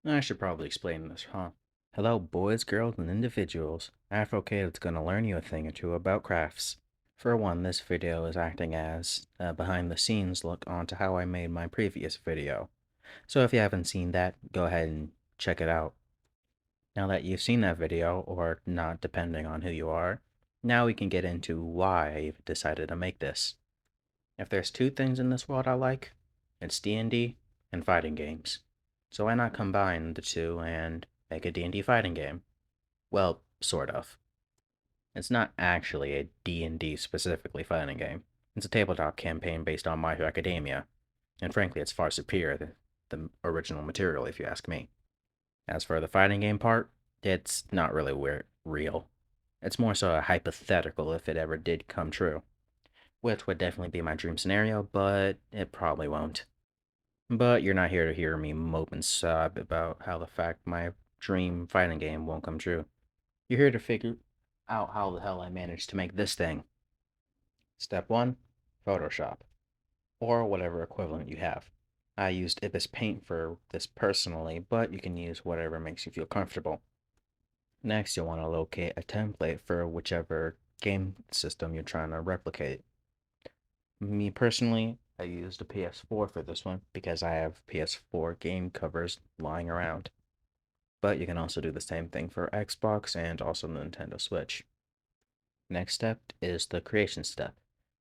I should probably explain this, huh? Hello, boys, girls, and individuals. Afro Kid's gonna learn you a thing or two about crafts. For one, this video is acting as a behind the scenes look onto how I made my previous video. So if you haven't seen that, go ahead and check it out. Now that you've seen that video, or not depending on who you are, now we can get into why I even decided to make this. If there's two things in this world I like, it's D&D and fighting games. So why not combine the two and make a D&D fighting game? Well, sort of. It's not actually a D&D specifically fighting game. It's a tabletop campaign based on My Hero Academia, and frankly, it's far superior than the original material if you ask me. As for the fighting game part, it's not really real. It's more so a hypothetical if it ever did come true, which would definitely be my dream scenario, but it probably won't. But you're not here to hear me mope and sob about how the fact my dream fighting game won't come true. You're here to figure out how the hell I managed to make this thing. Step 1, Photoshop, or whatever equivalent you have. I used Ibis Paint for this personally, but you can use whatever makes you feel comfortable. Next, you'll want to locate a template for whichever game system you're trying to replicate. Me personally, I used a PS4 for this one because I have PS4 game covers lying around. But you can also do the same thing for Xbox and also Nintendo Switch. Next step is the creation step.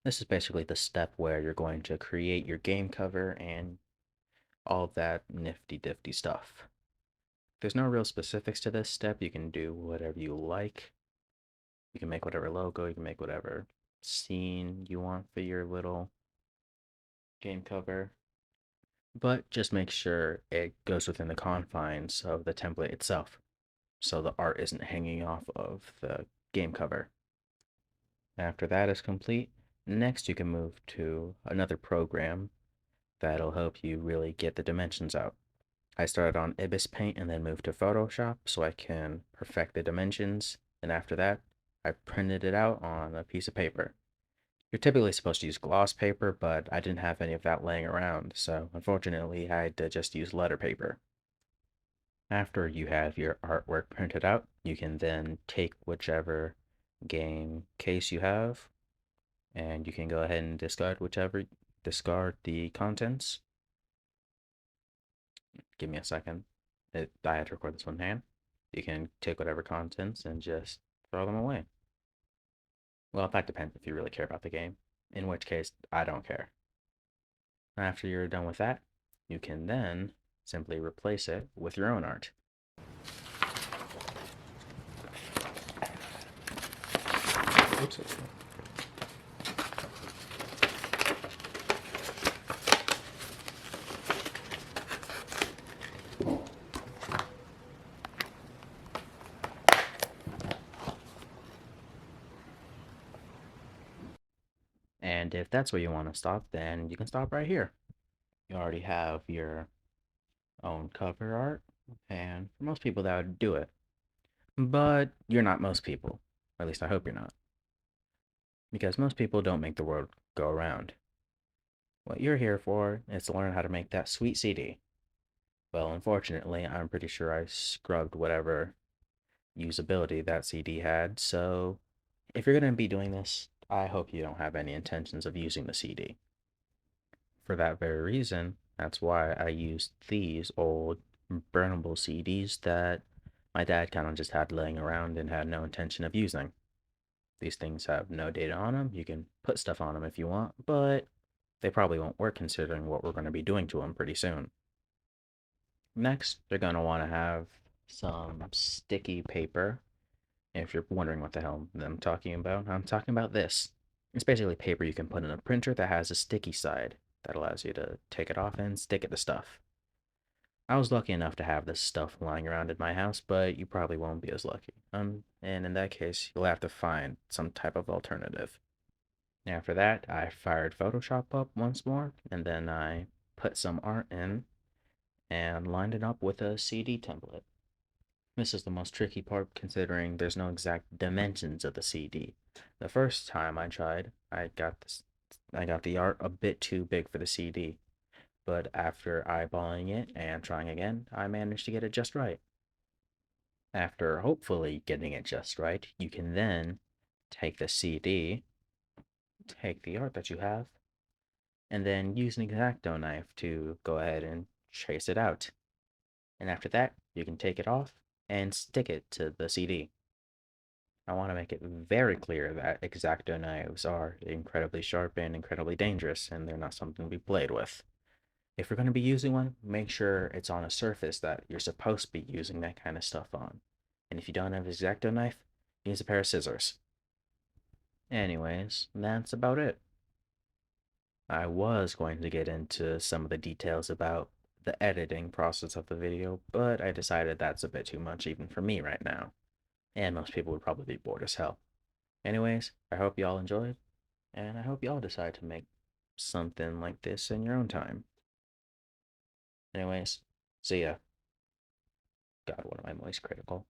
This is basically the step where you're going to create your game cover and all that nifty difty stuff. There's no real specifics to this step. You can do whatever you like. You can make whatever logo, you can make whatever scene you want for your little game cover. But just make sure it goes within the confines of the template itself, so the art isn't hanging off of the game cover. After that is complete, next you can move to another program that'll help you really get the dimensions out. I started on Ibis Paint and then moved to Photoshop so I can perfect the dimensions, and after that, I printed it out on a piece of paper. You're typically supposed to use gloss paper, but I didn't have any of that laying around, so unfortunately I had to just use letter paper. After you have your artwork printed out, you can then take whichever game case you have, and you can go ahead and discard the contents. Give me a second. I had to record this one hand. You can take whatever contents and just throw them away. Well, that depends if you really care about the game, in which case I don't care. After you're done with that, you can then simply replace it with your own art. Oops. And if that's where you want to stop, then you can stop right here. You already have your own cover art, and for most people that would do it. But you're not most people. Or at least I hope you're not. Because most people don't make the world go around. What you're here for is to learn how to make that sweet CD. Well, unfortunately, I'm pretty sure I scrubbed whatever usability that CD had, so if you're going to be doing this, I hope you don't have any intentions of using the CD. For that very reason, that's why I used these old burnable CDs that my dad kind of just had laying around and had no intention of using. These things have no data on them. You can put stuff on them if you want, but they probably won't work considering what we're going to be doing to them pretty soon. Next, they're going to want to have some sticky paper. If you're wondering what the hell I'm talking about this. It's basically paper you can put in a printer that has a sticky side that allows you to take it off and stick it to stuff. I was lucky enough to have this stuff lying around in my house, but you probably won't be as lucky. And in that case, you'll have to find some type of alternative. After that, I fired Photoshop up once more, and then I put some art in and lined it up with a CD template. This is the most tricky part considering there's no exact dimensions of the CD. The first time I tried, I got the art a bit too big for the CD, but after eyeballing it and trying again, I managed to get it just right. After hopefully getting it just right, you can then take the CD, take the art that you have, and then use an X-Acto knife to go ahead and trace it out. And after that, you can take it off and stick it to the CD. I want to make it very clear that X-Acto knives are incredibly sharp and incredibly dangerous, and they're not something to be played with. If you're going to be using one, make sure it's on a surface that you're supposed to be using that kind of stuff on. And if you don't have an X-Acto knife, use a pair of scissors. Anyways, that's about it. I was going to get into some of the details about the editing process of the video, but I decided that's a bit too much even for me right now. And most people would probably be bored as hell. Anyways, I hope y'all enjoyed, and I hope y'all decide to make something like this in your own time. Anyways, see ya. God, what am I moist critical?